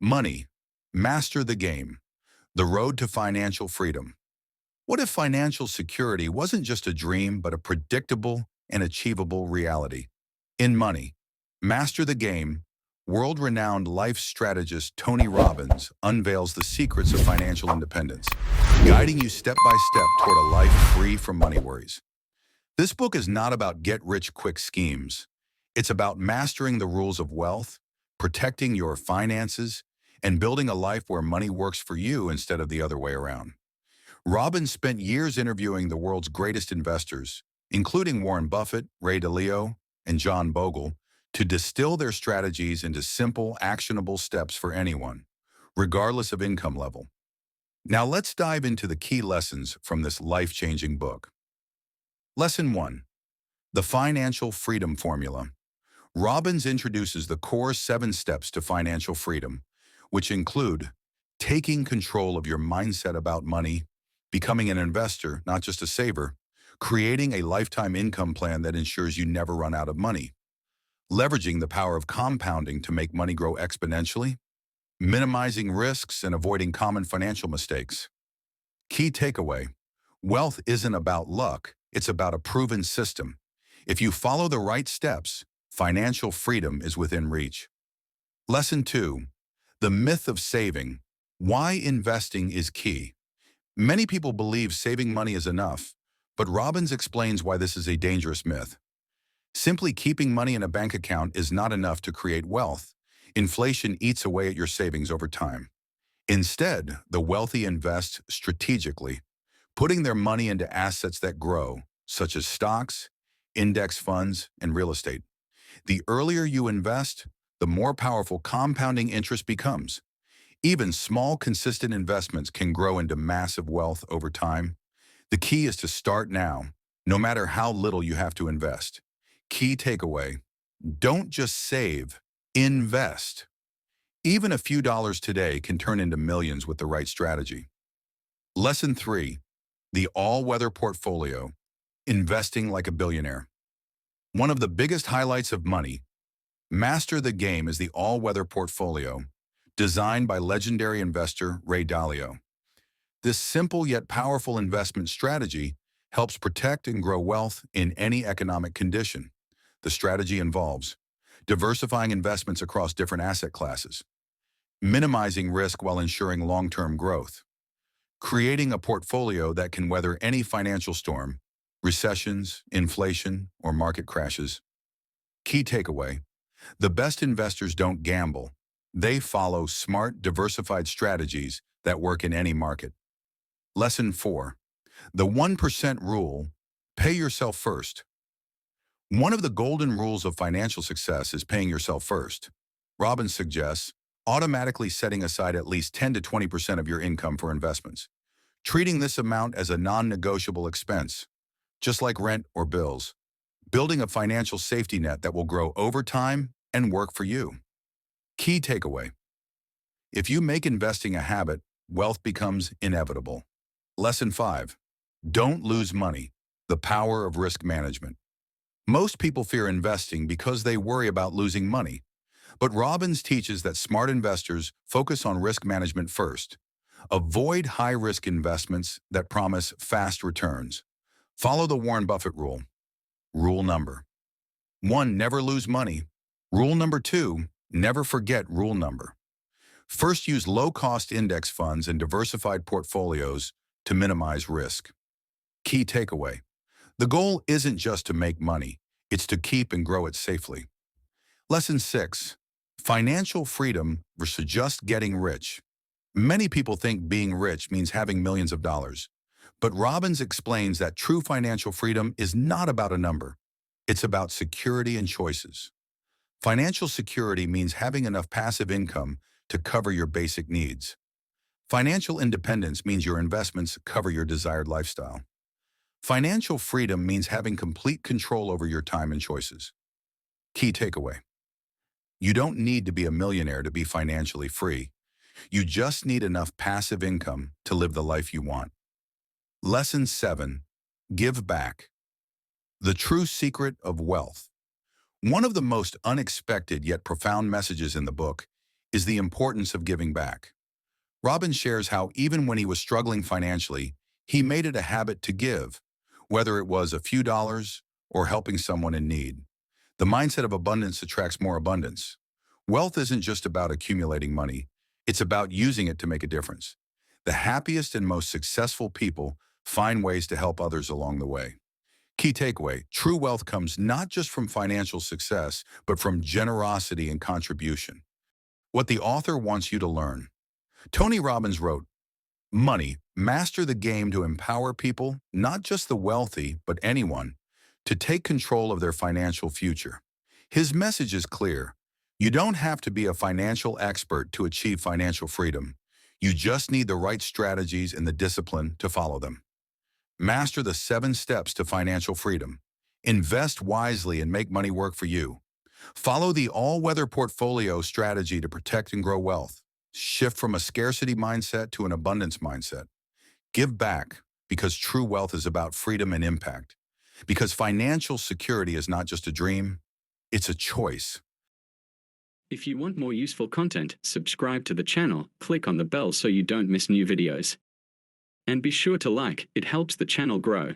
Money. Master the game. The road to financial freedom. What if financial security wasn't just a dream, but a predictable and achievable reality? In Money. Master the Game, world-renowned life strategist Tony Robbins unveils the secrets of financial independence, guiding you step by step toward a life free from money worries. This book is not about get-rich-quick schemes. It's about mastering the rules of wealth, protecting your finances, and building a life where money works for you instead of the other way around. Robbins spent years interviewing the world's greatest investors, including Warren Buffett, Ray Dalio, and John Bogle, to distill their strategies into simple, actionable steps for anyone, regardless of income level. Now let's dive into the key lessons from this life-changing book. Lesson 1. The Financial Freedom Formula. Robbins introduces the core 7 steps to financial freedom, which include taking control of your mindset about money, becoming an investor, not just a saver, creating a lifetime income plan that ensures you never run out of money, leveraging the power of compounding to make money grow exponentially, minimizing risks and avoiding common financial mistakes. Key takeaway: wealth isn't about luck, it's about a proven system. If you follow the right steps, financial freedom is within reach. Lesson 2. The myth of saving. Why investing is key. Many people believe saving money is enough, but Robbins explains why this is a dangerous myth. Simply keeping money in a bank account is not enough to create wealth. Inflation eats away at your savings over time. Instead, the wealthy invest strategically, putting their money into assets that grow, such as stocks, index funds, and real estate. The earlier you invest, the more powerful compounding interest becomes. Even small, consistent investments can grow into massive wealth over time. The key is to start now, no matter how little you have to invest. Key takeaway: don't just save, invest. Even a few dollars today can turn into millions with the right strategy. Lesson 3. The all-weather portfolio. Investing like a billionaire. One of the biggest highlights of Money, Master the Game is the all-weather portfolio, designed by legendary investor Ray Dalio. This simple yet powerful investment strategy helps protect and grow wealth in any economic condition. The strategy involves diversifying investments across different asset classes, minimizing risk while ensuring long-term growth, creating a portfolio that can weather any financial storm, recessions, inflation, or market crashes. Key takeaway: the best investors don't gamble. They follow smart, diversified strategies that work in any market. Lesson 4. The 1% Rule. Pay yourself first. One of the golden rules of financial success is paying yourself first. Robbins suggests automatically setting aside at least 10 to 20% of your income for investments, treating this amount as a non-negotiable expense, just like rent or bills, building a financial safety net that will grow over time and work for you. Key takeaway: if you make investing a habit, wealth becomes inevitable. Lesson 5. Don't lose money. The power of risk management. Most people fear investing because they worry about losing money. But Robbins teaches that smart investors focus on risk management first. Avoid high-risk investments that promise fast returns. Follow the Warren Buffett rule. Rule number 1. Never lose money. Rule number 2. Never forget rule number. First, use low-cost index funds and diversified portfolios to minimize risk. Key takeaway: the goal isn't just to make money, it's to keep and grow it safely. Lesson 6. Financial freedom versus just getting rich. Many people think being rich means having millions of dollars. But Robbins explains that true financial freedom is not about a number. It's about security and choices. Financial security means having enough passive income to cover your basic needs. Financial independence means your investments cover your desired lifestyle. Financial freedom means having complete control over your time and choices. Key takeaway: you don't need to be a millionaire to be financially free. You just need enough passive income to live the life you want. Lesson 7. Give back. The true secret of wealth. One of the most unexpected yet profound messages in the book is the importance of giving back. Robbins shares how even when he was struggling financially, he made it a habit to give, whether it was a few dollars or helping someone in need. The mindset of abundance attracts more abundance. Wealth isn't just about accumulating money, it's about using it to make a difference. The happiest and most successful people find ways to help others along the way. Key takeaway, true wealth comes not just from financial success, but from generosity and contribution. What the author wants you to learn. Tony Robbins wrote, "Money, master the game to empower people, not just the wealthy, but anyone, to take control of their financial future." His message is clear. You don't have to be a financial expert to achieve financial freedom. You just need the right strategies and the discipline to follow them. Master the 7 steps to financial freedom. Invest wisely and make money work for you. Follow the all-weather portfolio strategy to protect and grow wealth. Shift from a scarcity mindset to an abundance mindset. Give back, because true wealth is about freedom and impact. Because financial security is not just a dream, it's a choice. If you want more useful content, subscribe to the channel, click on the bell so you don't miss new videos. And be sure to like, it helps the channel grow.